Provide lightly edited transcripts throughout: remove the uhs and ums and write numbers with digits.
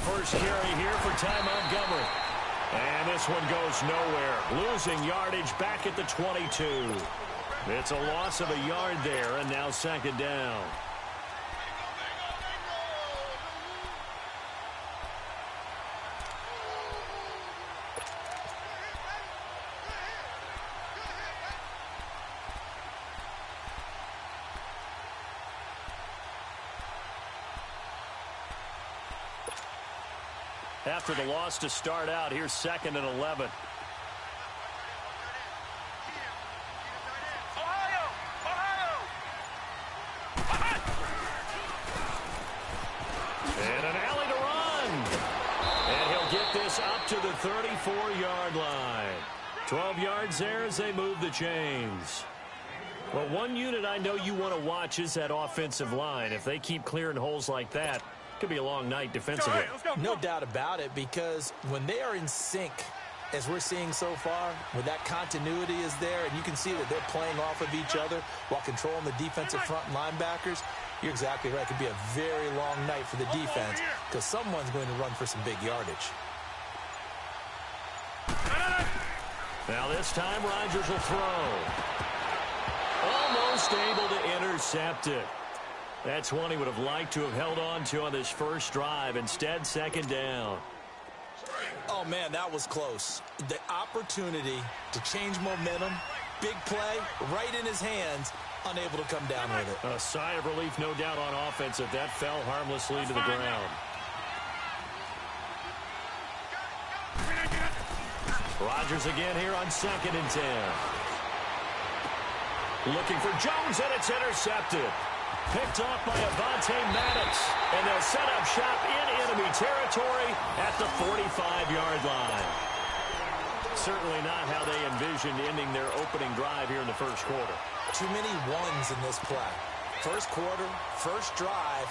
first carry here for Ty Montgomery. And this one goes nowhere. Losing yardage back at the 22. It's a loss of a yard there, and now second down. After the loss to start out, here's 2nd and 11. And an alley to run. And he'll get this up to the 34-yard line. 12 yards there as they move the chains. Well, one unit I know you want to watch is that offensive line. If they keep clearing holes like that, could be a long night defensively. No doubt about it, because when they are in sync, as we're seeing so far, where that continuity is there, and you can see that they're playing off of each other while controlling the defensive front linebackers, you're exactly right. It could be a very long night for the defense because someone's going to run for some big yardage. Now this time, Rodgers will throw. Almost able to intercept it. That's one he would have liked to have held on to on this first drive. Instead, second down. Oh, man, that was close. The opportunity to change momentum, big play, right in his hands, unable to come down with it. A sigh of relief, no doubt, on offense if that fell harmlessly to the ground. Rodgers again here on 2nd and 10. Looking for Jones, and it's intercepted. Picked off by Avonte Maddox. And they'll set up shop in enemy territory at the 45-yard line. Certainly not how they envisioned ending their opening drive here in the first quarter. Too many ones in this play. First quarter, first drive,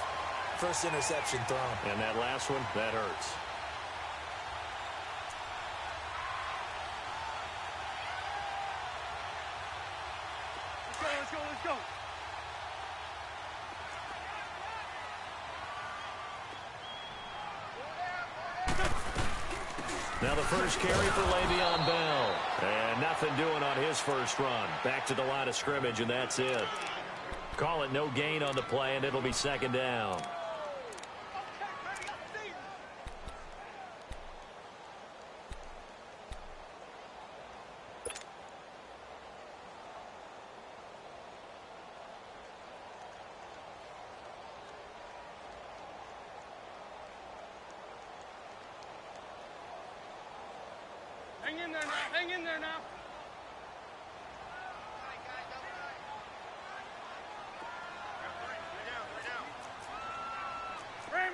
first interception thrown. And that last one, that hurts. Let's go, let's go. Now the first carry for Le'Veon Bell. And nothing doing on his first run. Back to the line of scrimmage, and that's it. Call it no gain on the play, and it'll be second down. Hang in there now. Hang in there now. Ram.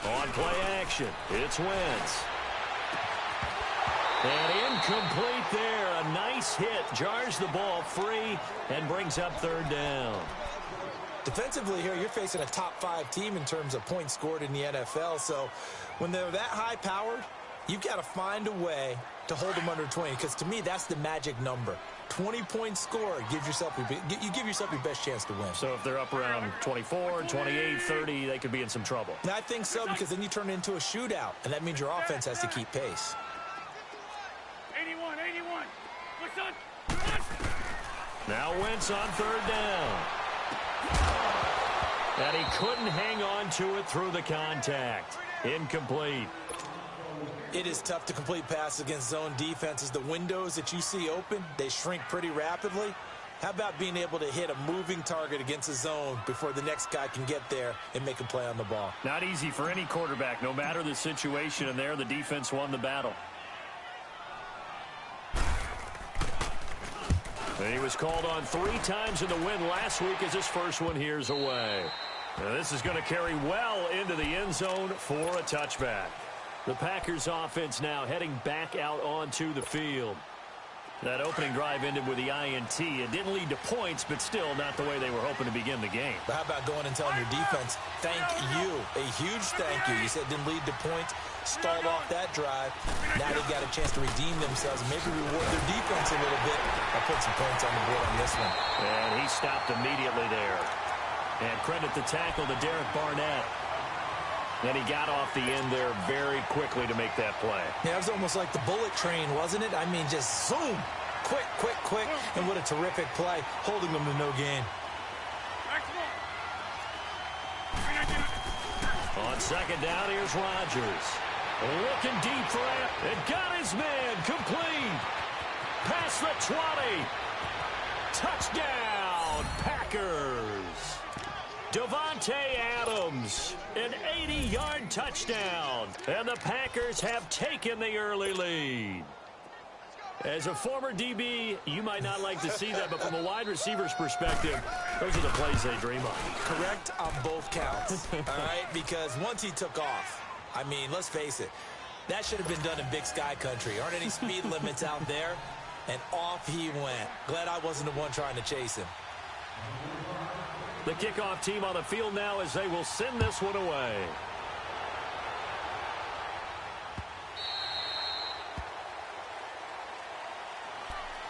On play action, it's Wentz. And incomplete there. A nice hit. Jars the ball free and brings up third down. Defensively here, you're facing a top-5 team in terms of points scored in the NFL. So when they're that high-powered, you've got to find a way to hold them under 20. Because to me, that's the magic number. 20 points scored, you give yourself your best chance to win. So if they're up around 24, 28, 30, they could be in some trouble. And I think so, because then you turn it into a shootout, and that means your offense has to keep pace. 81. What's on? Now Wentz on third down. And he couldn't hang on to it through the contact. Incomplete. It is tough to complete passes against zone defenses. The windows that you see open, they shrink pretty rapidly. How about being able to hit a moving target against a zone before the next guy can get there and make a play on the ball? Not easy for any quarterback, no matter the situation, and there the defense won the battle. And he was called on 3 times in the win last week as his first one here's away. Now this is going to carry well into the end zone for a touchback. The Packers offense now heading back out onto the field. That opening drive ended with the INT. It didn't lead to points, but still not the way they were hoping to begin the game. But how about going and telling your defense, thank you, a huge thank you. You said it didn't lead to points, stalled off that drive. Now they've got a chance to redeem themselves and maybe reward their defense a little bit by putting some points on the board on this one. And he stopped immediately there. And credit the tackle to Derek Barnett. And he got off the end there very quickly to make that play. Yeah, it was almost like the bullet train, wasn't it? I mean, just zoom. Quick, quick, quick. And what a terrific play, holding them to no gain. On second down, here's Rodgers. Looking deep for it. It got his man complete. Past the 20. Touchdown, Packers. Davante Adams, an 80-yard touchdown. And the Packers have taken the early lead. As a former DB, you might not like to see that, but from a wide receiver's perspective, those are the plays they dream of. Correct on both counts, all right? Because once he took off, I mean, let's face it, that should have been done in Big Sky country. Aren't any speed limits out there? And off he went. Glad I wasn't the one trying to chase him. The kickoff team on the field now as they will send this one away.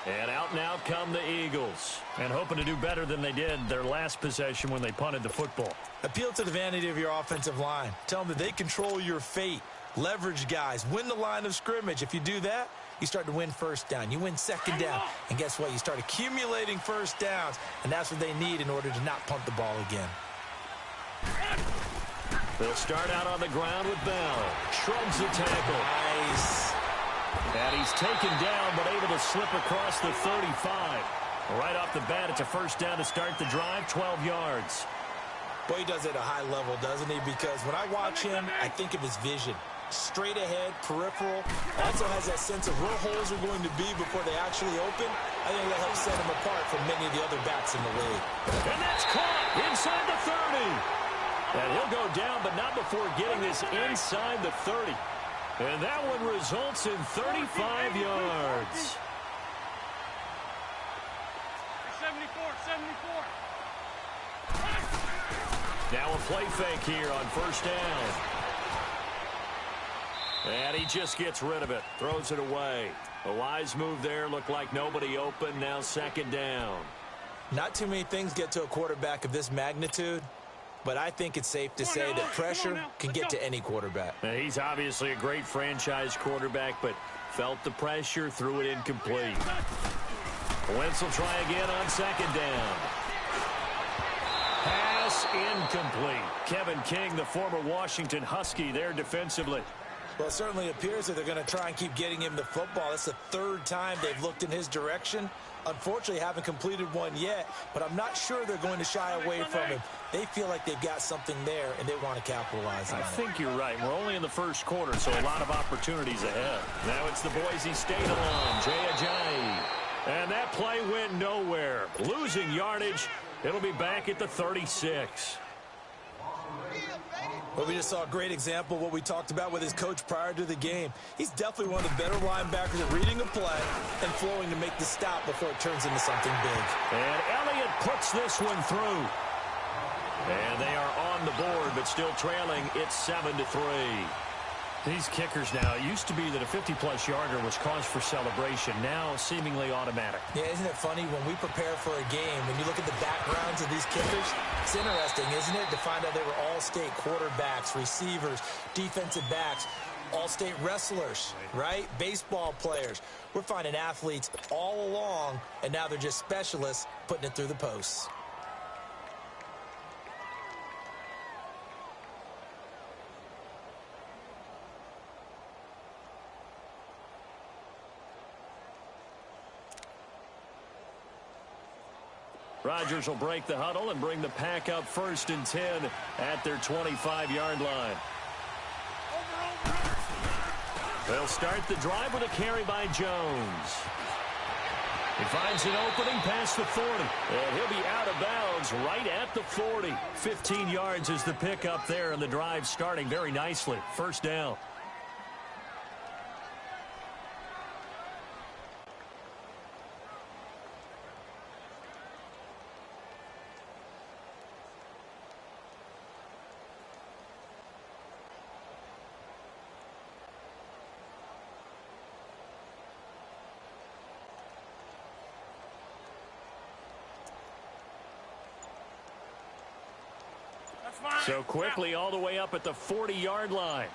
And out and out come the Eagles. And hoping to do better than they did their last possession when they punted the football. Appeal to the vanity of your offensive line. Tell them that they control your fate. Leverage guys. Win the line of scrimmage. If you do that, you start to win first down. You win second down. And guess what? You start accumulating first downs. And that's what they need in order to not punt the ball again. They'll start out on the ground with Bell. Shrugs the tackle. Nice. And he's taken down, but able to slip across the 35. Right off the bat, it's a first down to start the drive, 12 yards. Boy, he does it at a high level, doesn't he? Because when I watch him, I think of his vision. Straight ahead, peripheral. Also has that sense of where holes are going to be before they actually open. I think that helps set him apart from many of the other backs in the league. And that's caught inside the 30. And he'll go down, but not before getting this inside the 30. And that one results in 35 yards. 74. Now a play fake here on first down. And he just gets rid of it. Throws it away. A wise move there. Looked like nobody open. Now second down. Not too many things get to a quarterback of this magnitude. But I think it's safe to say that pressure can get to any quarterback. Now, he's obviously a great franchise quarterback, but felt the pressure, threw it incomplete. Wentz will try again on second down. Pass incomplete. Kevin King, the former Washington Husky, there defensively. Well, it certainly appears that they're going to try and keep getting him the football. That's the third time they've looked in his direction. Unfortunately, haven't completed one yet, but I'm not sure they're going to shy away from him. They feel like they've got something there, and they want to capitalize on it. I think you're right. We're only in the first quarter, so a lot of opportunities ahead. Now it's the Boise State alum, Jay Ajayi. And that play went nowhere. Losing yardage. It'll be back at the 36. Well, we just saw a great example of what we talked about with his coach prior to the game. He's definitely one of the better linebackers at reading a play and flowing to make the stop before it turns into something big. And Elliott puts this one through. And they are on the board, but still trailing. It's 7-3. These kickers now, it used to be that a 50-plus yarder was cause for celebration. Now seemingly automatic. Yeah, isn't it funny when we prepare for a game, when you look at the backgrounds of these kickers, it's interesting, isn't it, to find out they were all-state quarterbacks, receivers, defensive backs, all-state wrestlers, right? Baseball players. We're finding athletes all along, and now they're just specialists putting it through the posts. Rodgers will break the huddle and bring the Pack up 1st and 10 at their 25-yard line. They'll start the drive with a carry by Jones. He finds an opening past the 40. And he'll be out of bounds right at the 40. 15 yards is the pickup there, and the drive starting very nicely. First down. So quickly all the way up at the 40-yard line.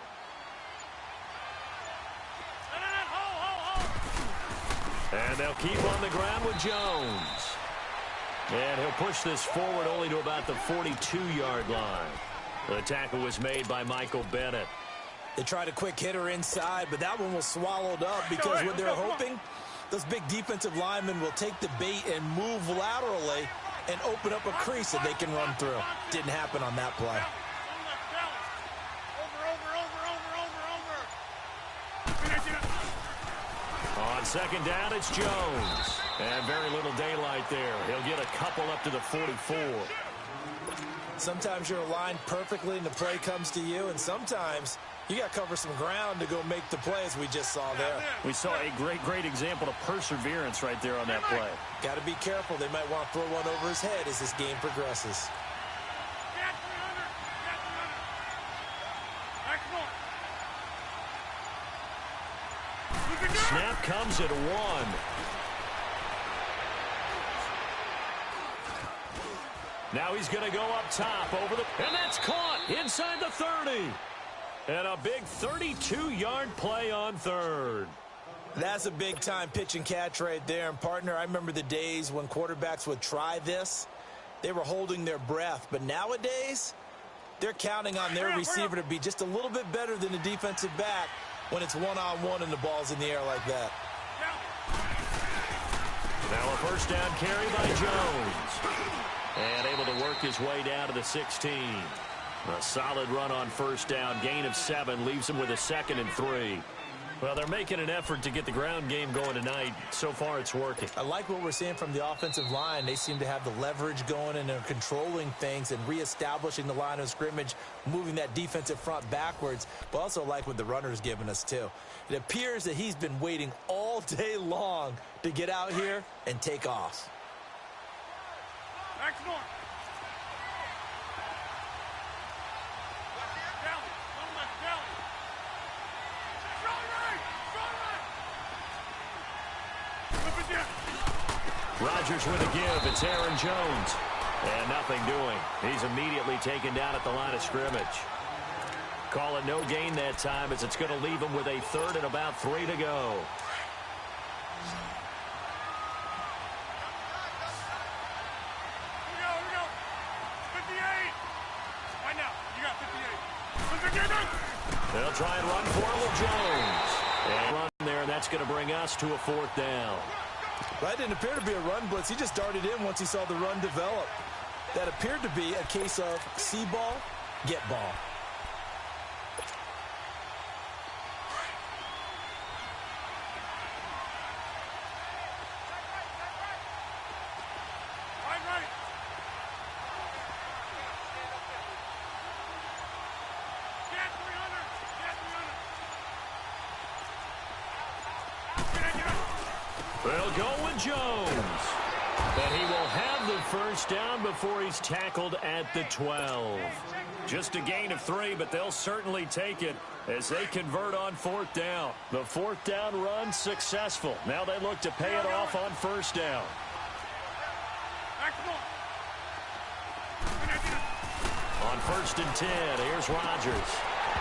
And they'll keep on the ground with Jones. And he'll push this forward only to about the 42-yard line. The tackle was made by Michael Bennett. They tried a quick hitter inside, but that one was swallowed up because what they're hoping, those big defensive linemen will take the bait and move laterally and open up a crease that they can run through. Didn't happen on that play. On second down, it's Jones. And very little daylight there. He'll get a couple up to the 44. Sometimes you're aligned perfectly and the play comes to you, and sometimes you got to cover some ground to go make the play, as we just saw there. We saw a great example of perseverance right there on that play. Got to be careful. They might want to throw one over his head as this game progresses. Snap comes at 1. Now he's going to go up top over the... And that's caught inside the 30. And a big 32-yard play on third. That's a big-time pitch and catch right there. And, partner, I remember the days when quarterbacks would try this. They were holding their breath. But nowadays, they're counting on their receiver to be just a little bit better than the defensive back when it's one-on-one and the ball's in the air like that. Now a first down carry by Jones. And able to work his way down to the 16. A solid run on first down. Gain of 7 leaves him with a 2nd and 3. Well, they're making an effort to get the ground game going tonight. So far, it's working. I like what we're seeing from the offensive line. They seem to have the leverage going, and they're controlling things and reestablishing the line of scrimmage, moving that defensive front backwards, but also like what the runner's giving us, too. It appears that he's been waiting all day long to get out here and take off. Rodgers with a give. It's Aaron Jones. And nothing doing. He's immediately taken down at the line of scrimmage. Call it no gain that time, as it's going to leave him with a 3rd and about 3 to go. They'll try and run for it with Jones. And run there, and that's going to bring us to a 4th down. That didn't appear to be a run blitz. He just darted in once he saw the run develop. That appeared to be a case of see ball, get ball. They'll go with Jones. But he will have the first down before he's tackled at the 12. Just a gain of 3, but they'll certainly take it as they convert on 4th down. The 4th down run successful. Now they look to pay it off on first down. On 1st and 10, here's Rodgers.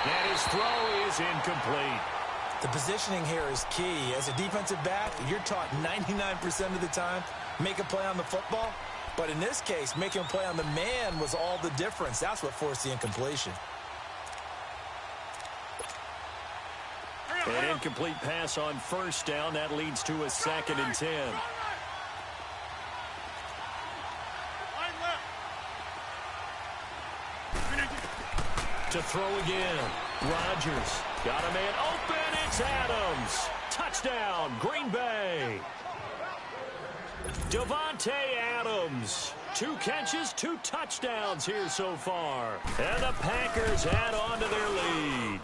And his throw is incomplete. The positioning here is key. As a defensive back, you're taught 99% of the time, make a play on the football. But in this case, making a play on the man was all the difference. That's what forced the incompletion. An incomplete pass on first down. That leads to a 2nd and 10. To throw again. Rodgers got a man open. It's Adams. Touchdown, Green Bay. Davante Adams. 2 catches, 2 touchdowns here so far. And the Packers add on to their lead.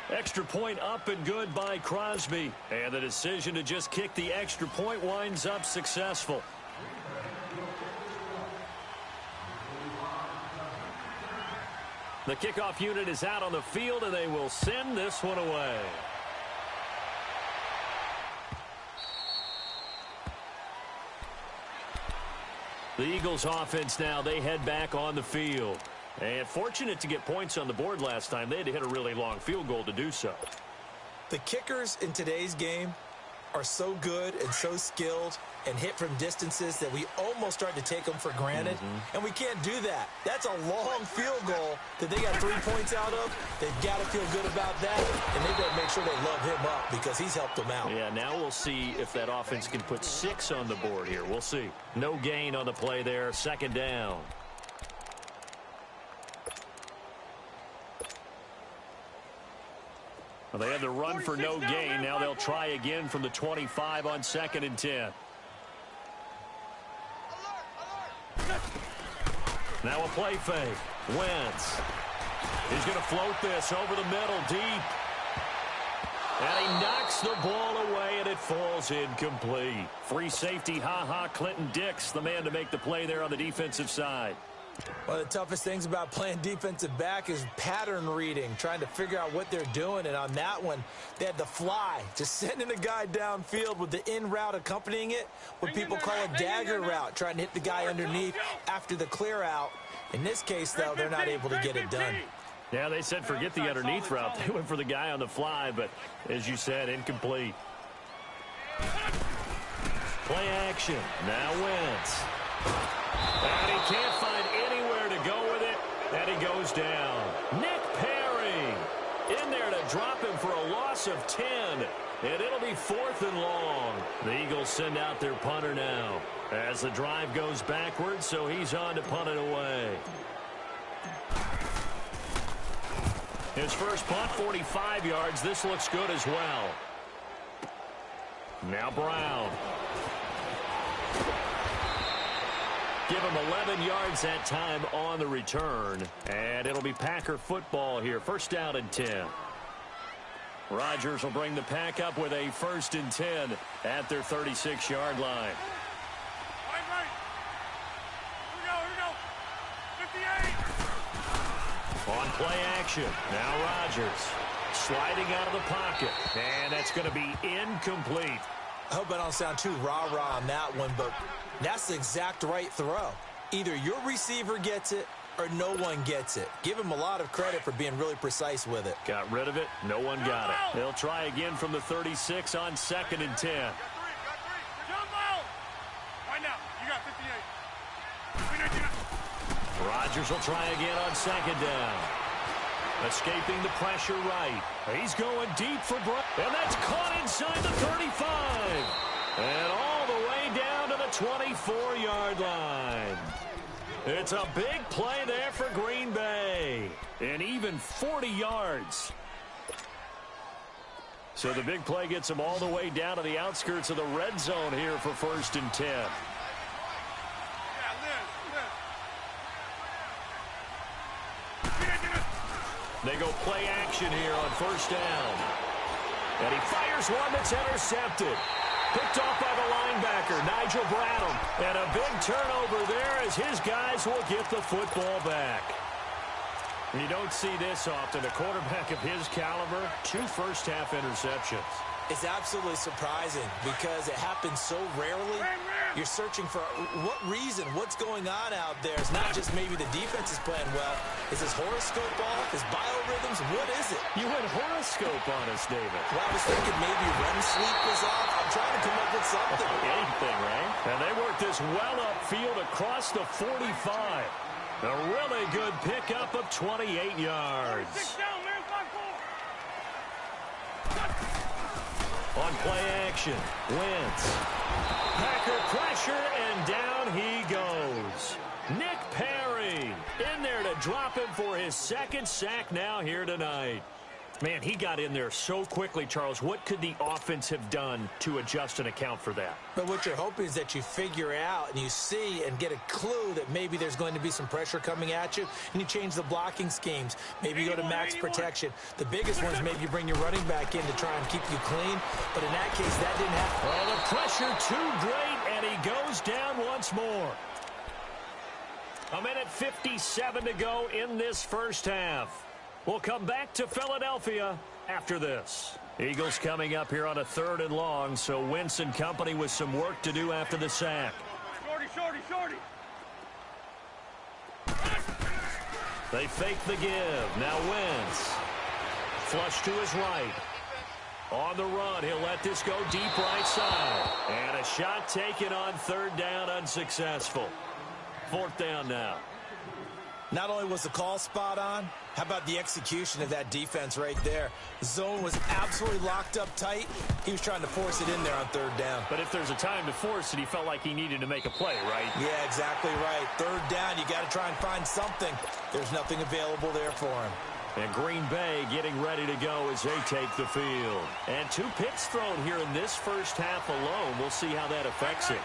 Extra point up and good by Crosby. And the decision to just kick the extra point winds up successful. The kickoff unit is out on the field, and they will send this one away. The Eagles offense now, they head back on the field. And fortunate to get points on the board last time. They had to hit a really long field goal to do so. The kickers in today's game are so good and so skilled and hit from distances that we almost start to take them for granted. And we can't do that. That's a long field goal that they got 3 points out of. They've got to feel good about that, and they've got to make sure they love him up because he's helped them out. Yeah, now we'll see if that offense can put 6 on the board here. We'll see. No gain on the play there. Second down. Well, they had the run for no gain. Now they'll try again from the 25 on 2nd and 10. Now a play fake. Wentz. He's going to float this over the middle deep. And he knocks the ball away, and it falls incomplete. Free safety, Clinton Dix, the man to make the play there on the defensive side. One of the toughest things about playing defensive back is pattern reading, trying to figure out what they're doing. And on that one, they had the fly, just sending a guy downfield with the in route accompanying it, what people call a dagger route, trying to hit the guy underneath after the clear out. In this case, though, they're not able to get it done. Yeah, they said forget the underneath route. They went for the guy on the fly, but as you said, incomplete. Play action. Now Wentz. And he can't find anywhere to go with it, and he goes down. Nick Perry in there to drop him for a loss of 10, and it'll be 4th and long. The Eagles send out their punter now as the drive goes backwards, so he's on to punt it away. His first punt, 45 yards. This looks good as well. Now Brown. Give him 11 yards that time on the return. And it'll be Packer football here. 1st down and 10. Rodgers will bring the pack up with a 1st and 10 at their 36-yard line. Right. Here we go. 58. On play action. Now Rodgers sliding out of the pocket. And that's going to be incomplete. I hope I don't sound too rah-rah on that one, but that's the exact right throw. Either your receiver gets it or no one gets it. Give him a lot of credit for being really precise with it. Got rid of it. No one got it. They'll try again from the 36 on 2nd and 10. Got three. Jump out. Right now. You got 58. Rodgers will try again on 2nd down. Escaping the pressure right. He's going deep for Brown. And that's caught inside the 35. And all the way down to the 24-yard line. It's a big play there for Green Bay. And even 40 yards. So the big play gets them all the way down to the outskirts of the red zone here for 1st and 10. They go play action here on 1st down. And he fires one that's intercepted. Picked off by the linebacker, Nigel Bradham. And a big turnover there as his guys will get the football back. You don't see this often. A quarterback of his caliber, 2 first-half interceptions. It's absolutely surprising because it happens so rarely. You're searching for what reason, what's going on out there. It's not just maybe the defense is playing well. Is his horoscope off? His biorhythms? What is it? You went horoscope on us, David. Well, I was thinking maybe REM sleep was off. I'm trying to come up with something. Anything, right? And they work this well upfield across the 45. A really good pickup of 28 yards. On play action, Wentz. Packer pressure, and down he goes. Nick Perry in there to drop him for his 2nd sack now here tonight. Man, he got in there so quickly, Charles. What could the offense have done to adjust and account for that? But what you're hoping is that you figure out and you see and get a clue that maybe there's going to be some pressure coming at you, and you change the blocking schemes. Maybe you go to max protection. The biggest one is maybe you bring your running back in to try and keep you clean. But in that case, that didn't happen. Well, the pressure too great, and he goes down once more. 1:57 to go in this 1st half. We'll come back to Philadelphia after this. Eagles coming up here on a 3rd and long, so Wentz and company with some work to do after the sack. Shorty. They fake the give. Now Wentz. Flush to his right. On the run, he'll let this go deep right side. And a shot taken on third down, unsuccessful. Fourth down now. Not only was the call spot on, how about the execution of that defense right there? The zone was absolutely locked up tight. He was trying to force it in there on third down. But if there's a time to force it, he felt like he needed to make a play, right? Yeah, exactly right. Third down, you got to try and find something. There's nothing available there for him. And Green Bay getting ready to go as they take the field. And 2 picks thrown here in this first half alone. We'll see how that affects it.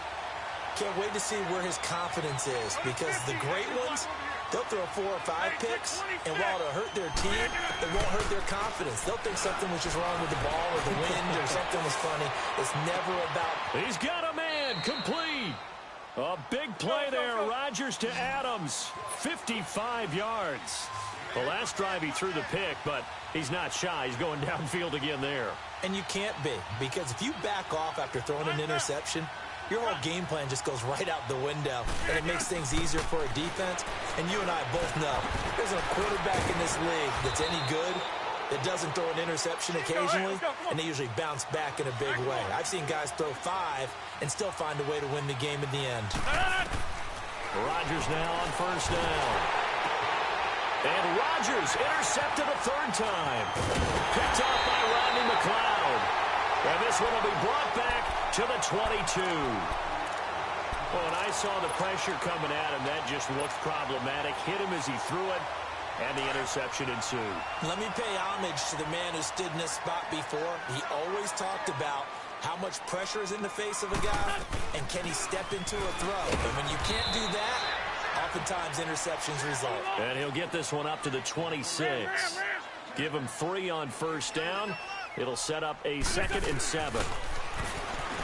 Can't wait to see where his confidence is, because the great ones, they'll throw 4 or 5 picks, and while it'll hurt their team, it won't hurt their confidence. They'll think something was just wrong with the ball or the wind or something was funny. It's never about... He's got a man, complete. A big play there, Rodgers to Adams, 55 yards. The last drive he threw the pick, but he's not shy. He's going downfield again there. And you can't be, because if you back off after throwing an interception, your whole game plan just goes right out the window, and it makes things easier for a defense. And you and I both know there's a quarterback in this league that's any good that doesn't throw an interception occasionally, and they usually bounce back in a big way. I've seen guys throw 5 and still find a way to win the game in the end. Rodgers now on first down. And Rodgers intercepted a third time. Picked off by Rodney McLeod. And this one will be brought back to the 22. Well, when I saw the pressure coming at him, that just looked problematic. Hit him as he threw it, and the interception ensued. Let me pay homage to the man who stood in this spot before. He always talked about how much pressure is in the face of a guy, and can he step into a throw. And when you can't do that, oftentimes interceptions result. And he'll get this one up to the 26. Give him 3 on first down. It'll set up a 2nd and 7.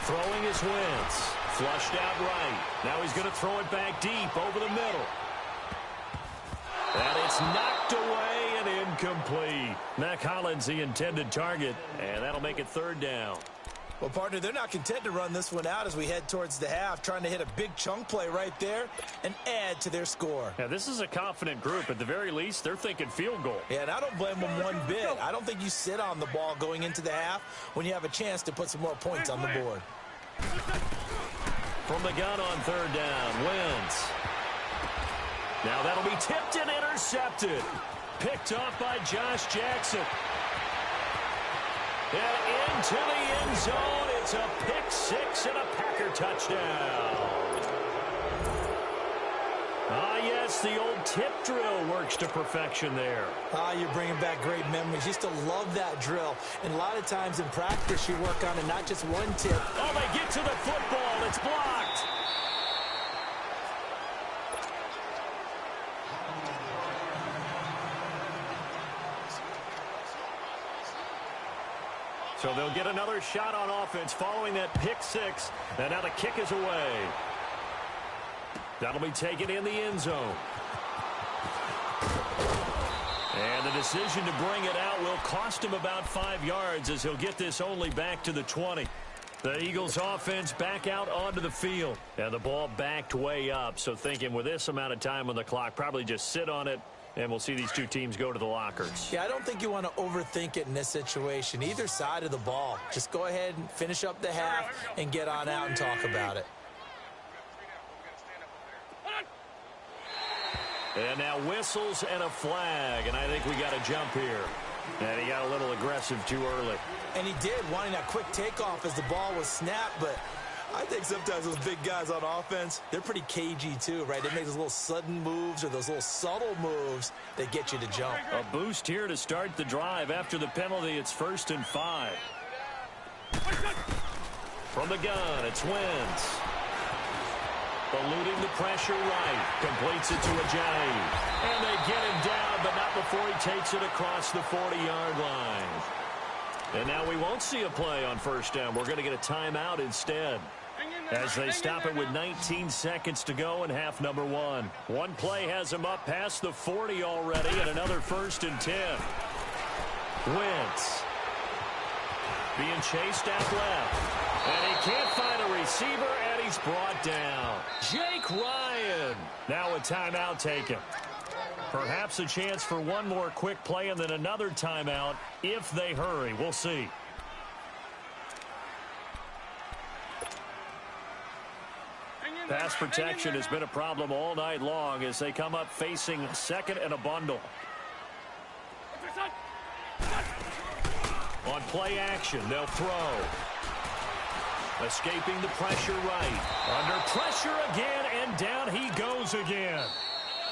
Throwing his Wentz. Flushed out right. Now he's going to throw it back deep over the middle. And it's knocked away and incomplete. Mack Hollins the intended target, and that'll make it 3rd down. Well, partner, they're not content to run this one out as we head towards the half, trying to hit a big chunk play right there and add to their score. Yeah, this is a confident group. At the very least, they're thinking field goal. Yeah, and I don't blame them one bit. I don't think you sit on the ball going into the half when you have a chance to put some more points on the board. From the gun on 3rd down, Wentz. Now that'll be tipped and intercepted. Picked off by Josh Jackson. And into the end zone, it's a pick 6 and a Packer touchdown. Ah, yes, the old tip drill works to perfection there. Ah, you're bringing back great memories. Used to love that drill. And a lot of times in practice, you work on it, not just one tip. Oh, they get to the football. It's blocked. So they'll get another shot on offense following that pick 6. And now the kick is away. That'll be taken in the end zone. And the decision to bring it out will cost him about 5 yards as he'll get this only back to the 20. The Eagles offense back out onto the field. And the ball backed way up. So thinking with this amount of time on the clock, probably just sit on it. And we'll see these 2 teams go to the lockers. Yeah, I don't think you want to overthink it in this situation. Either side of the ball. Just go ahead and finish up the half and get on out and talk about it. And now whistles and a flag. And I think we got a jump here. And he got a little aggressive too early. And he did, wanting that quick takeoff as the ball was snapped, but I think sometimes those big guys on offense, they're pretty cagey too, right? They make those little sudden moves or those little subtle moves that get you to jump. A boost here to start the drive. After the penalty, it's 1st and 5. From the gun, it's Wentz. Eluding the pressure right. Completes it to Ajayi. And they get him down, but not before he takes it across the 40-yard line. And now we won't see a play on first down. We're going to get a timeout instead, as they stop it with 19 seconds to go in half number 1. One play has him up past the 40 already, and another 1st and 10. Wentz being chased out left. And he can't find a receiver, and he's brought down. Jake Ryan. Now a timeout taken. Perhaps a chance for one more quick play and then another timeout if they hurry. We'll see. Pass protection has been a problem all night long as they come up facing second and a bundle. On play action, they'll throw. Escaping the pressure right. Under pressure again, and down he goes again.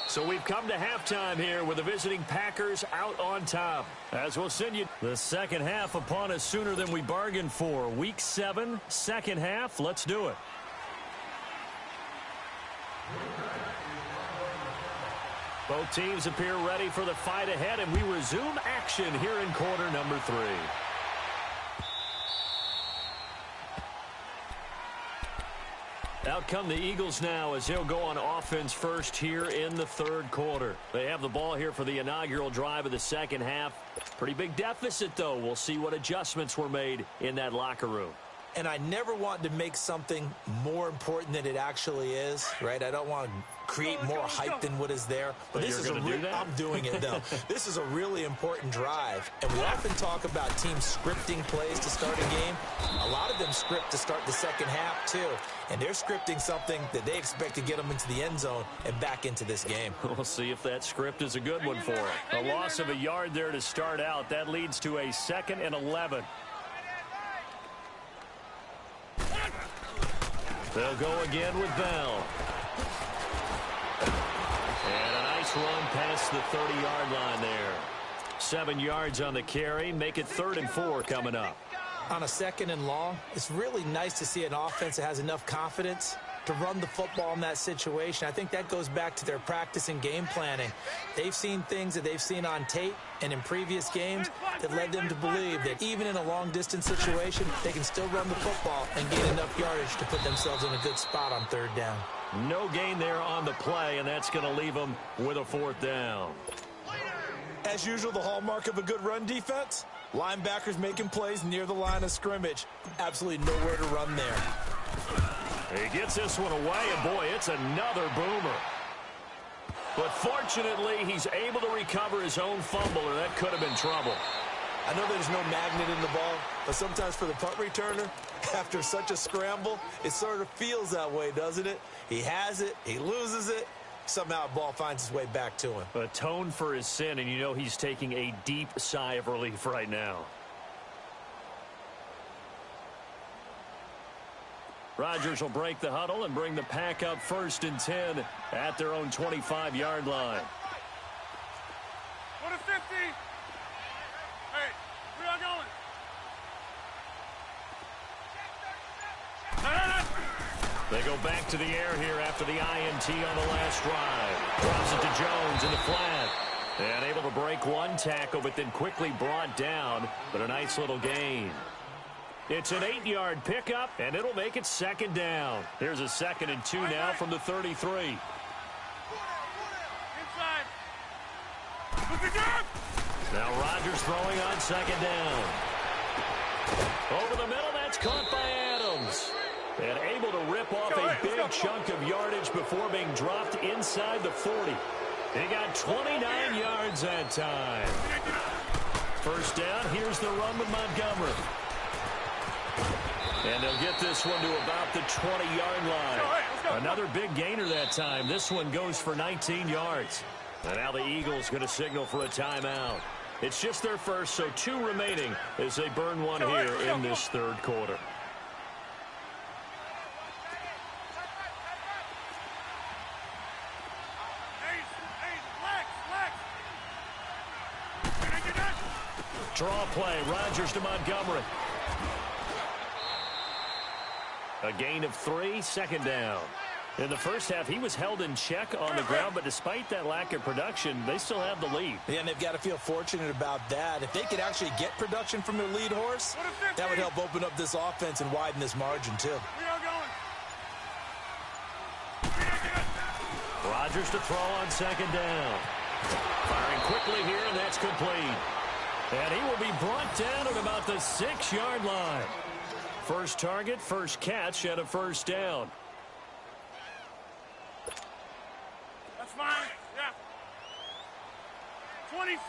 So we've come to halftime here with the visiting Packers out on top. As we'll send you the second half upon us sooner than we bargained for. Week 7, second half. Let's do it. Both teams appear ready for the fight ahead, and we resume action here in quarter number 3. Out come the Eagles now as they'll go on offense first here in the third quarter. They have the ball here for the inaugural drive of the second half. Pretty big deficit, though. We'll see what adjustments were made in that locker room. And I never want to make something more important than it actually is, right? I don't want to create more hype than what is there. But this is I'm doing it, though. This is a really important drive. And we often talk about teams scripting plays to start a game. A lot of them script to start the second half, too. And they're scripting something that they expect to get them into the end zone and back into this game. We'll see if that script is a good one for them. A loss of a yard there to start out. That leads to a 2nd and 11. They'll go again with Bell. And a nice run past the 30-yard line there. 7 yards on the carry. Make it 3rd and 4 coming up. On a 2nd and long, it's really nice to see an offense that has enough confidence to run the football in that situation. I think that goes back to their practice and game planning. They've seen things that they've seen on tape and in previous games that led them to believe that even in a long-distance situation, they can still run the football and gain enough yardage to put themselves in a good spot on 3rd down. No gain there on the play, and that's going to leave them with a 4th down. As usual, the hallmark of a good run defense, linebackers making plays near the line of scrimmage. Absolutely nowhere to run there. He gets this one away, and boy, it's another boomer. But fortunately, he's able to recover his own fumble, or that could have been trouble. I know there's no magnet in the ball, but sometimes for the punt returner, after such a scramble, it sort of feels that way, doesn't it? He has it, he loses it, somehow the ball finds its way back to him. Atone for his sin, and you know he's taking a deep sigh of relief right now. Rodgers will break the huddle and bring the pack up 1st and 10 at their own 25-yard line. What a 50. Hey, we are going. They go back to the air here after the INT on the last drive. Drops it to Jones in the flat. And able to break one tackle, but then quickly brought down. But a nice little gain. It's an 8-yard pickup, and it'll make it 2nd down. Here's a 2nd and 2 now from the 33. Inside. Now Rodgers throwing on 2nd down. Over the middle, that's caught by Adams. And able to rip off a big chunk of yardage before being dropped inside the 40. He got 29 yards that time. 1st down, here's the run with Montgomery. And they'll get this one to about the 20-yard line. Another big gainer that time. This one goes for 19 yards. And now the Eagles going to signal for a timeout. It's just their first, so 2 remaining as they burn one here in this 3rd quarter. Draw play, Rodgers to Montgomery. A gain of 3, 2nd down. In the first half, he was held in check on the ground, but despite that lack of production, they still have the lead. Yeah, and they've got to feel fortunate about that. If they could actually get production from their lead horse, that would help open up this offense and widen this margin, too. We are going. Rodgers to throw on 2nd down. Firing quickly here, and that's complete. And he will be brought down at about the 6-yard line. First target, first catch, and a 1st down. That's fine. Yeah. 26.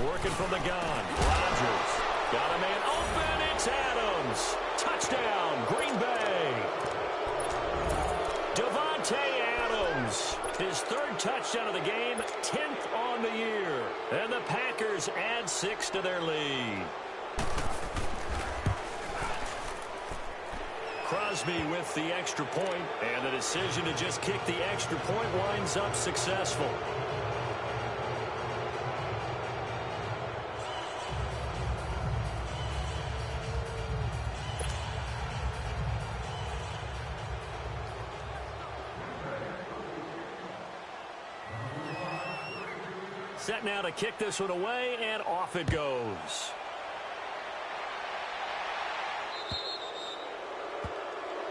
Working from the gun. Rodgers. Got a man open. It's Adams. Touchdown, Green Bay. Davante Adams. His third touchdown of the game, 10th on the year. And the Packers add 6 to their lead. Crosby with the extra point, and the decision to just kick the extra point winds up successful. Set now to kick this one away, and off it goes.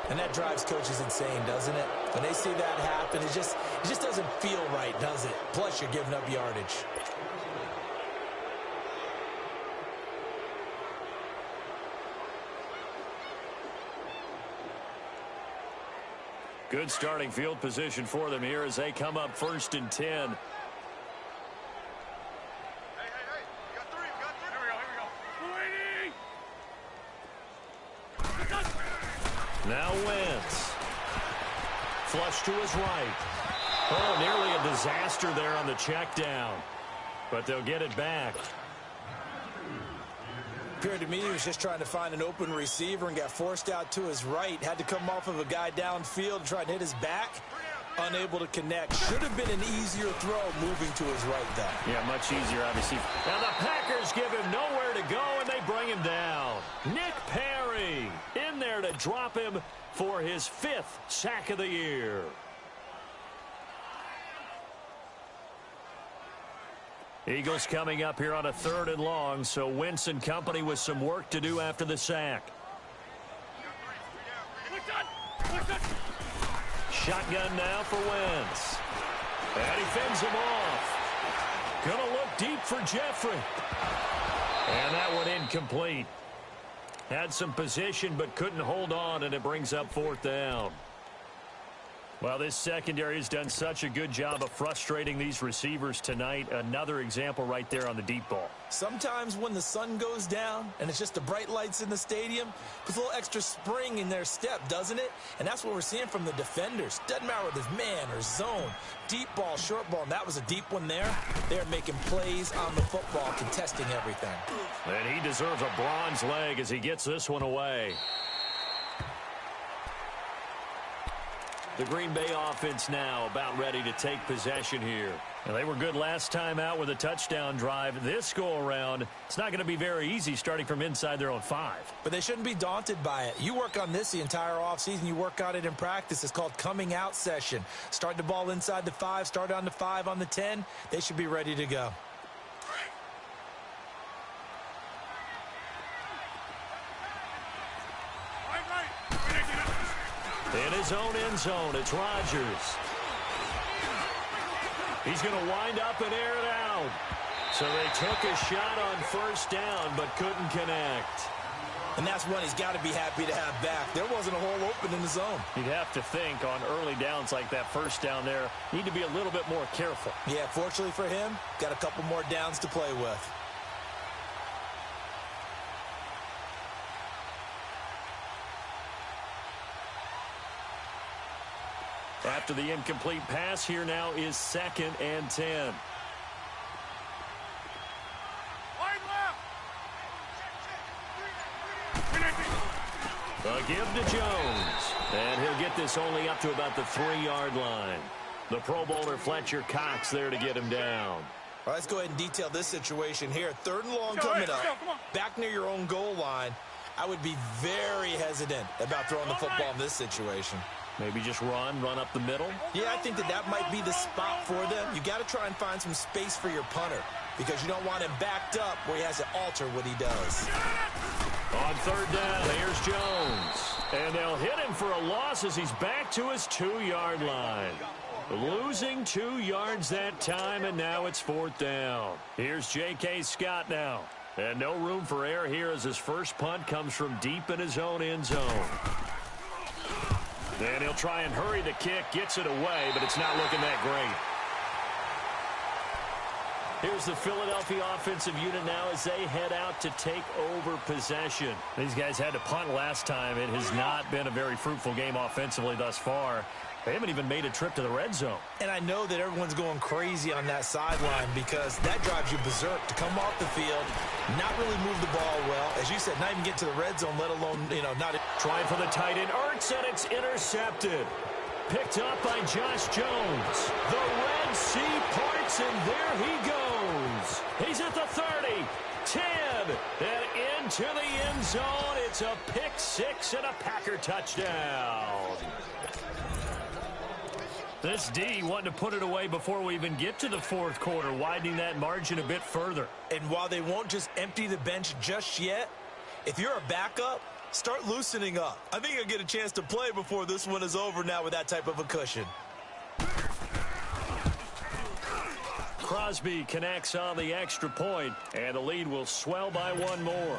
And that drives coaches insane, doesn't it? When they see that happen, it just doesn't feel right, does it? Plus, you're giving up yardage. Good starting field position for them here as they come up 1st and 10. Now Wentz. Flush to his right. Oh, nearly a disaster there on the check down. But they'll get it back. Appeared to me he was just trying to find an open receiver and got forced out to his right. Had to come off of a guy downfield and try to hit his back. Unable to connect. Should have been an easier throw moving to his right there. Yeah, much easier, obviously. Now the Packers give him nowhere to go, and they bring him down. Nick Perry in there to drop him for his 5th sack of the year. Eagles coming up here on a 3rd and long, so Wentz and company with some work to do after the sack. Shotgun now for Wentz. And he fends him off. Gonna look deep for Jeffrey. And that one incomplete. Had some position but couldn't hold on, and it brings up 4th down. Well, this secondary has done such a good job of frustrating these receivers tonight. Another example right there on the deep ball. Sometimes when the sun goes down and it's just the bright lights in the stadium, puts a little extra spring in their step, doesn't it? And that's what we're seeing from the defenders. Doesn't matter whether it's man or zone, deep ball, short ball, and that was a deep one there. They're making plays on the football, contesting everything. And he deserves a bronze leg as he gets this one away. The Green Bay offense now about ready to take possession here. And they were good last time out with a touchdown drive. This go-around, it's not going to be very easy starting from inside their own 5. But they shouldn't be daunted by it. You work on this the entire offseason. You work on it in practice. It's called coming out session. Start the ball inside the 5, start on the 5, on the 10. They should be ready to go. In his own end zone, it's Rodgers. He's going to wind up and air it out. So they took a shot on 1st down, but couldn't connect. And that's one he's got to be happy to have back. There wasn't a hole open in the zone. You'd have to think on early downs like that 1st down there, need to be a little bit more careful. Yeah, fortunately for him, got a couple more downs to play with. After the incomplete pass, here now is 2nd and 10. A give to Jones. And he'll get this only up to about the 3-yard line. The Pro Bowler Fletcher Cox there to get him down. All right, let's go ahead and detail this situation here. 3rd and long coming up. Back near your own goal line. I would be very hesitant about throwing the football in this situation. Maybe just run up the middle? Yeah, I think that might be the spot for them. You got to try and find some space for your punter because you don't want him backed up where he has to alter what he does. On 3rd down, here's Jones. And they'll hit him for a loss as he's back to his 2-yard line. Losing 2 yards that time, and now it's 4th down. Here's J.K. Scott now. And no room for error here as his first punt comes from deep in his own end zone. And he'll try and hurry the kick, gets it away, but it's not looking that great. Here's the Philadelphia offensive unit now as they head out to take over possession. These guys had to punt last time. It has not been a very fruitful game offensively thus far. They haven't even made a trip to the red zone. And I know that everyone's going crazy on that sideline because that drives you berserk to come off the field, not really move the ball well. As you said, not even get to the red zone, let alone, not... Trying for the tight end, Ertz, and it's intercepted. Picked up by Josh Jones. The Red Sea parts, and there he goes. He's at the 30, 10, and into the end zone. It's a pick six and a Packer touchdown. This D wanting to put it away before we even get to the fourth quarter, widening that margin a bit further. And while they won't just empty the bench just yet, if you're a backup, start loosening up. I think you'll get a chance to play before this one is over now with that type of a cushion. Crosby connects on the extra point, and the lead will swell by one more.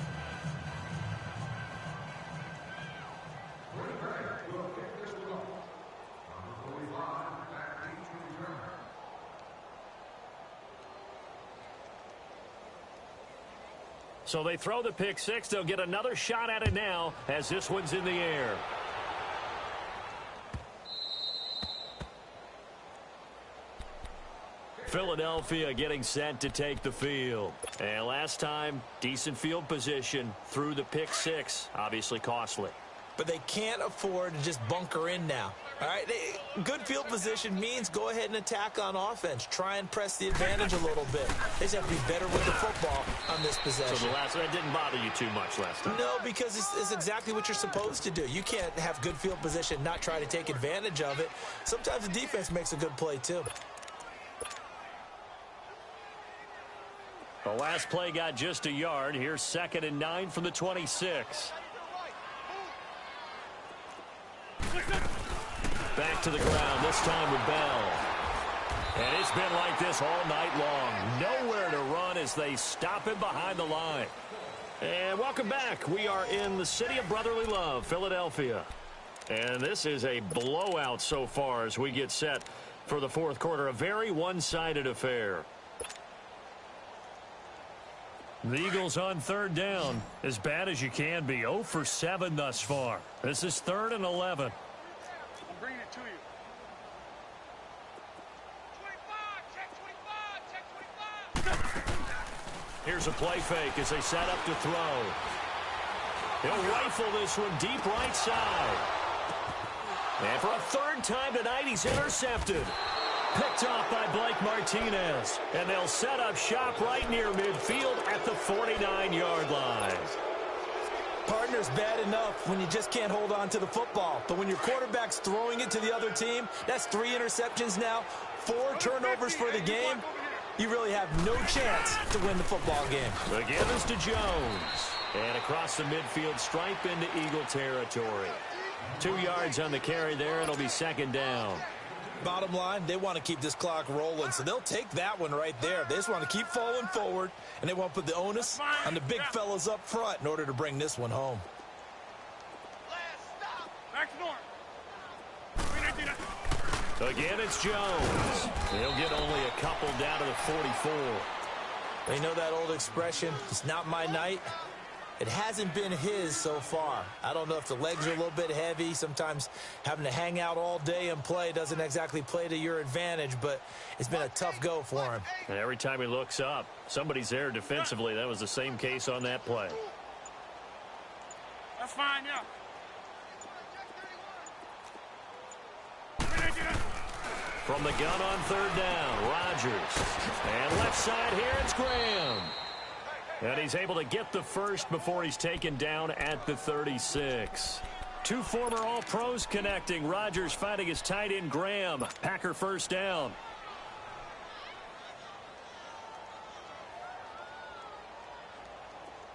So they throw the pick six. They'll get another shot at it now as this one's in the air. Philadelphia getting set to take the field. And last time, decent field position through the pick six. Obviously costly. But they can't afford to just bunker in now. All right, good field position means go ahead and attack on offense. Try and press the advantage a little bit. They just have to be better with the football on this possession. So that didn't bother you too much last time? No, because it's exactly what you're supposed to do. You can't have good field position, not try to take advantage of it. Sometimes the defense makes a good play too. The last play got just a yard. Here's 2nd and 9 from the 26. Back to the ground, this time with Bell. And it's been like this all night long. Nowhere to run as they stop him behind the line. And welcome back. We are in the city of brotherly love, Philadelphia. And this is a blowout so far as we get set for the fourth quarter. A very one-sided affair. The Eagles on 3rd down. As bad as you can be. 0 for 7 thus far. This is 3rd and 11. I'm bringing it to you. 25, check 25, check 25. Here's a play fake as they set up to throw. He'll rifle this one deep right side. And for a 3rd time tonight, he's intercepted. Picked off by Blake Martinez. And they'll set up shop right near midfield at the 49-yard line. Partner's bad enough when you just can't hold on to the football. But when your quarterback's throwing it to the other team, that's 3 interceptions now, 4 turnovers for the game. You really have no chance to win the football game. The give is to Jones. And across the midfield stripe into Eagle territory. 2 yards on the carry there. It'll be 2nd down. Bottom line, they want to keep this clock rolling, so they'll take that one right there. They just want to keep falling forward, and they want to put the onus on the big fellas up front in order to bring this one home. Back north. Again, it's Jones. He'll get only a couple down to the 44. They know that old expression, it's not my night. It hasn't been his so far. I don't know if the legs are a little bit heavy. Sometimes having to hang out all day and play doesn't exactly play to your advantage, but it's been a tough go for him. And every time he looks up, somebody's there defensively. That was the same case on that play. That's fine, yeah. From the gun on 3rd down, Rodgers. And left side here, it's Graham. And he's able to get the first before he's taken down at the 36. 2 former All-Pros connecting. Rodgers fighting his tight end, Graham. Packer 1st down.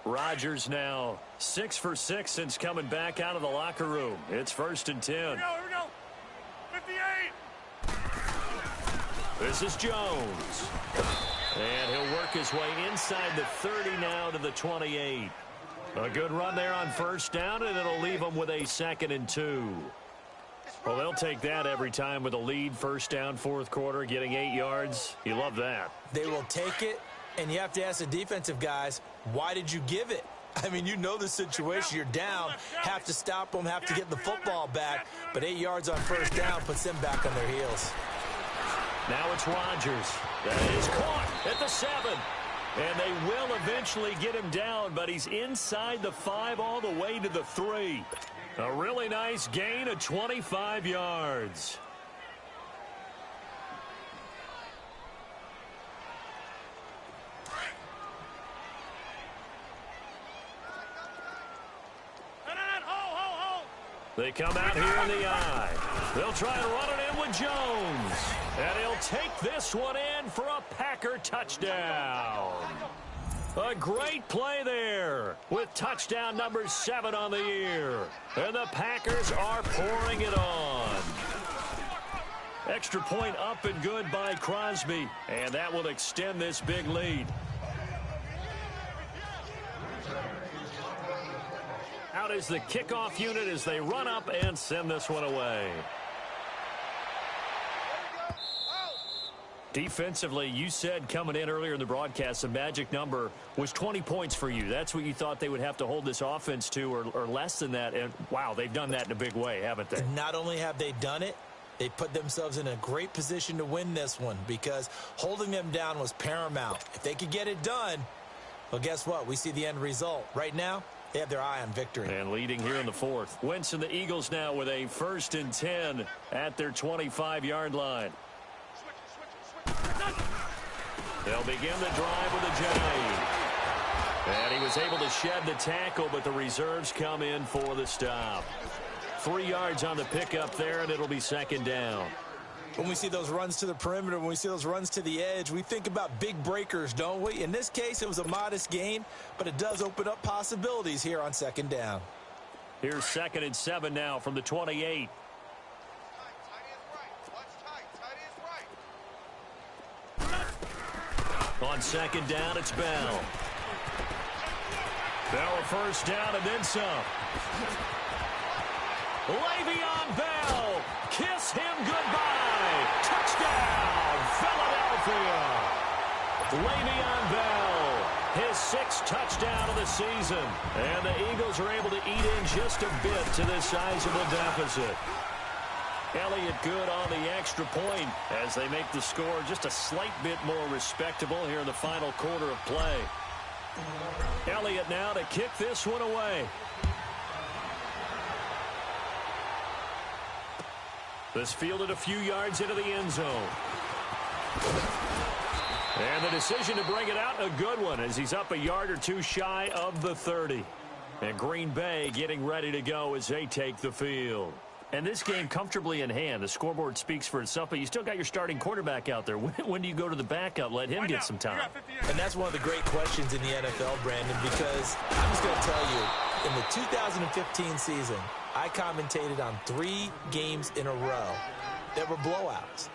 Rodgers now 6 for 6 since coming back out of the locker room. It's 1st and 10. Here we go. 58. This is Jones. And he'll work his way inside the 30 now to the 28. A good run there on 1st down, and it'll leave him with a 2nd and 2. Well, they'll take that every time with a lead, first down, fourth quarter, getting 8 yards. You love that. They will take it, and you have to ask the defensive guys, why did you give it? I mean, you know the situation. You're down, have to stop them, have to get the football back. But 8 yards on first down puts them back on their heels. Now it's Rodgers. That is caught at the 7. And they will eventually get him down, but he's inside the 5 all the way to the 3. A really nice gain of 25 yards. They come out here in the eye. They'll try and run it in with Jones. And he'll take this one in for a Packer touchdown. A great play there with touchdown number 7 on the year. And the Packers are pouring it on. Extra point up and good by Crosby. And that will extend this big lead. Out is the kickoff unit as they run up and send this one away. Defensively, you said coming in earlier in the broadcast, the magic number was 20 points for you. That's what you thought they would have to hold this offense to, or less than that. And, wow, they've done that in a big way, haven't they? Not only have they done it, they put themselves in a great position to win this one because holding them down was paramount. If they could get it done, well, guess what? We see the end result. Right now, they have their eye on victory. And leading here in the 4th. Wentz and the Eagles now with a 1st and 10 at their 25-yard line. They'll begin the drive with a jag. And he was able to shed the tackle, but the reserves come in for the stop. 3 yards on the pickup there, and it'll be 2nd down. When we see those runs to the perimeter, when we see those runs to the edge, we think about big breakers, don't we? In this case, it was a modest gain, but it does open up possibilities here on 2nd down. Here's 2nd and 7 now from the 28. On 2nd down, it's Bell. Bell a 1st down and then some. Le'Veon Bell, kiss him goodbye. Touchdown, Philadelphia. Le'Veon Bell, his 6th touchdown of the season. And the Eagles are able to eat in just a bit to this sizable deficit. Elliott good on the extra point as they make the score just a slight bit more respectable here in the final quarter of play. Elliott now to kick this one away. This fielded a few yards into the end zone. And the decision to bring it out, a good one, as he's up a yard or two shy of the 30. And Green Bay getting ready to go as they take the field. And this game comfortably in hand. The scoreboard speaks for itself, but you still got your starting quarterback out there. When do you go to the backup? Let him get some time. And that's one of the great questions in the NFL, Brandon, because I'm just going to tell you, in the 2015 season, I commentated on 3 games in a row that were blowouts.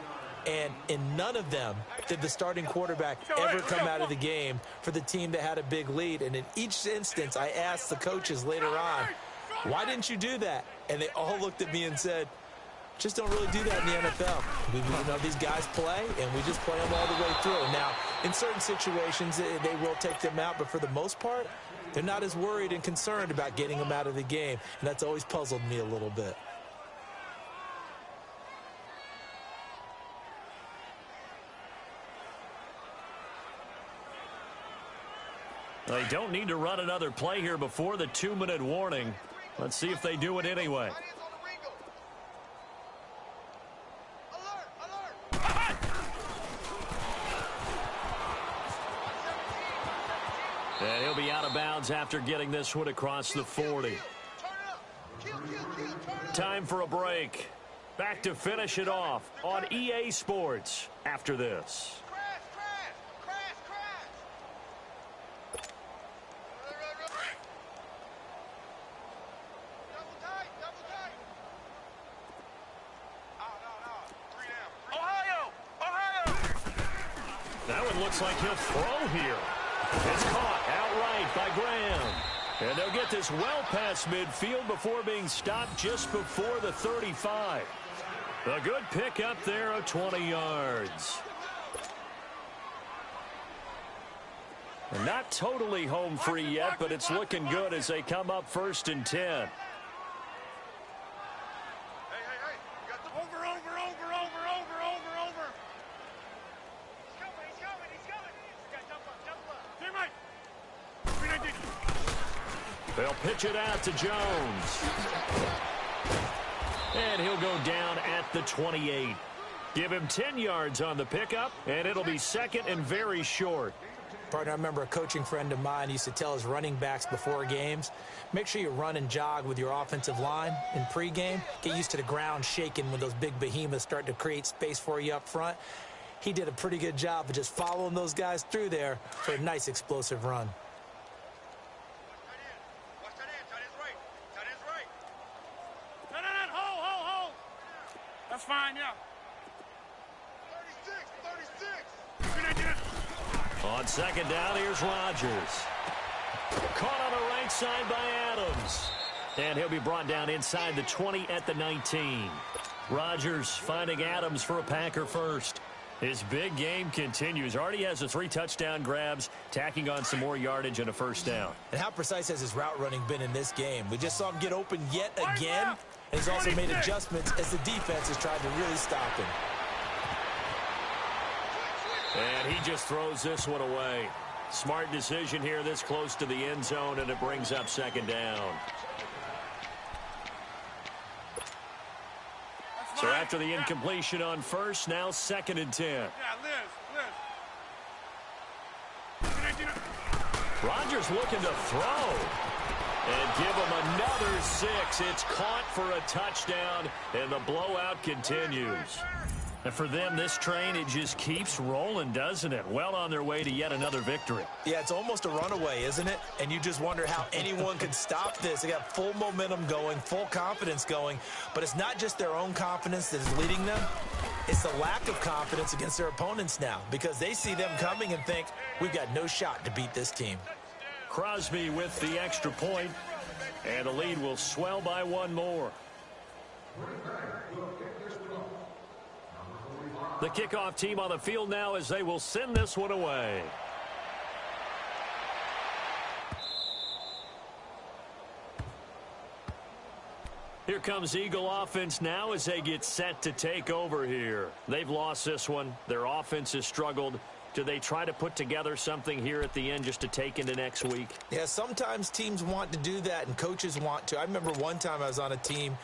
And in none of them did the starting quarterback ever come out of the game for the team that had a big lead. And in each instance, I asked the coaches later on, why didn't you do that? And they all looked at me and said, just don't really do that in the NFL. You know, these guys play, and we just play them all the way through. Now, in certain situations, they will take them out, but for the most part, they're not as worried and concerned about getting them out of the game, and that's always puzzled me a little bit. They don't need to run another play here before the 2-minute warning. Let's see if they do it anyway. And he'll be out of bounds after getting this one across the 40. Time for a break. Back to finish it off on EA Sports after this. That one looks like he'll throw here. It's caught outright by Graham. And they'll get this well past midfield before being stopped just before the 35. A good pick up there of 20 yards. And not totally home free yet, but it's looking good as they come up 1st and 10. Hey, you got the over. He's coming. You got double up. Teammate. They'll pitch it out to Jones. And he'll go down at the 28. Give him 10 yards on the pickup, and it'll be 2nd and very short. Partner, I remember a coaching friend of mine used to tell his running backs before games, make sure you run and jog with your offensive line in pregame. Get used to the ground shaking when those big behemoths start to create space for you up front. He did a pretty good job of just following those guys through there for a nice explosive run. Watch that end. Tight end's right. Tight end, hold. That's fine, yeah. 36. On 2nd down, here's Rodgers. Caught on the right side by Adams. And he'll be brought down inside the 20 at the 19. Rodgers finding Adams for a Packer first. His big game continues. Already has the 3 touchdown grabs, tacking on some more yardage and a 1st down. And how precise has his route running been in this game? We just saw him get open yet again. And he's also made adjustments as the defense has tried to really stop him. And he just throws this one away. Smart decision here this close to the end zone, and it brings up 2nd down. So after the incompletion on 1st, now 2nd and 10. Yeah, Liz. Rodgers looking to throw. And give him another 6. It's caught for a touchdown, and the blowout continues. And for them, this train, it just keeps rolling, doesn't it? Well on their way to yet another victory. Yeah, it's almost a runaway, isn't it? And you just wonder how anyone could stop this. They got full momentum going, full confidence going. But it's not just their own confidence that is leading them. It's the lack of confidence against their opponents now, because they see them coming and think, we've got no shot to beat this team. Crosby with the extra point, and the lead will swell by 1 more. The kickoff team on the field now as they will send this one away. Here comes Eagle offense now as they get set to take over here. They've lost this one. Their offense has struggled. Do they try to put together something here at the end just to take into next week? Yeah, sometimes teams want to do that and coaches want to. I remember one time I was on a team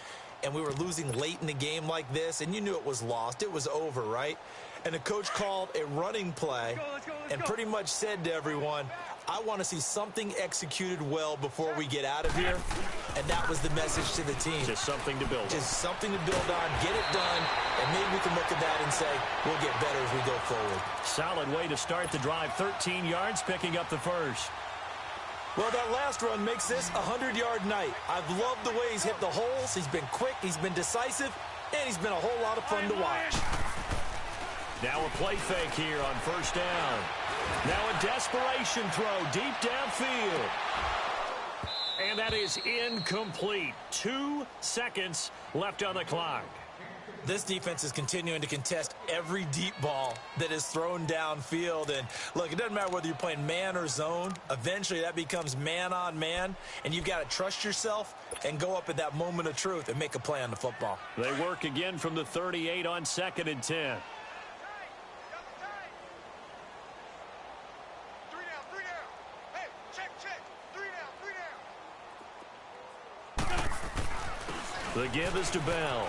and we were losing late in the game like this, and you knew it was lost. It was over, right? And the coach called a running play and pretty much said to everyone, I want to see something executed well before we get out of here. And that was the message to the team. Just something to build on. Just something to build on, get it done, and maybe we can look at that and say, we'll get better as we go forward. Solid way to start the drive. 13 yards, picking up the 1st. Well, that last run makes this a 100-yard night. I've loved the way he's hit the holes. He's been quick, he's been decisive, and he's been a whole lot of fun to watch. Now a play fake here on 1st down. Now a desperation throw deep downfield. And that is incomplete. 2 seconds left on the clock. This defense is continuing to contest every deep ball that is thrown downfield. And look, it doesn't matter whether you're playing man or zone. Eventually that becomes man on man, and you've got to trust yourself and go up at that moment of truth and make a play on the football. They work again from the 38 on 2nd and 10. The give is to Bell.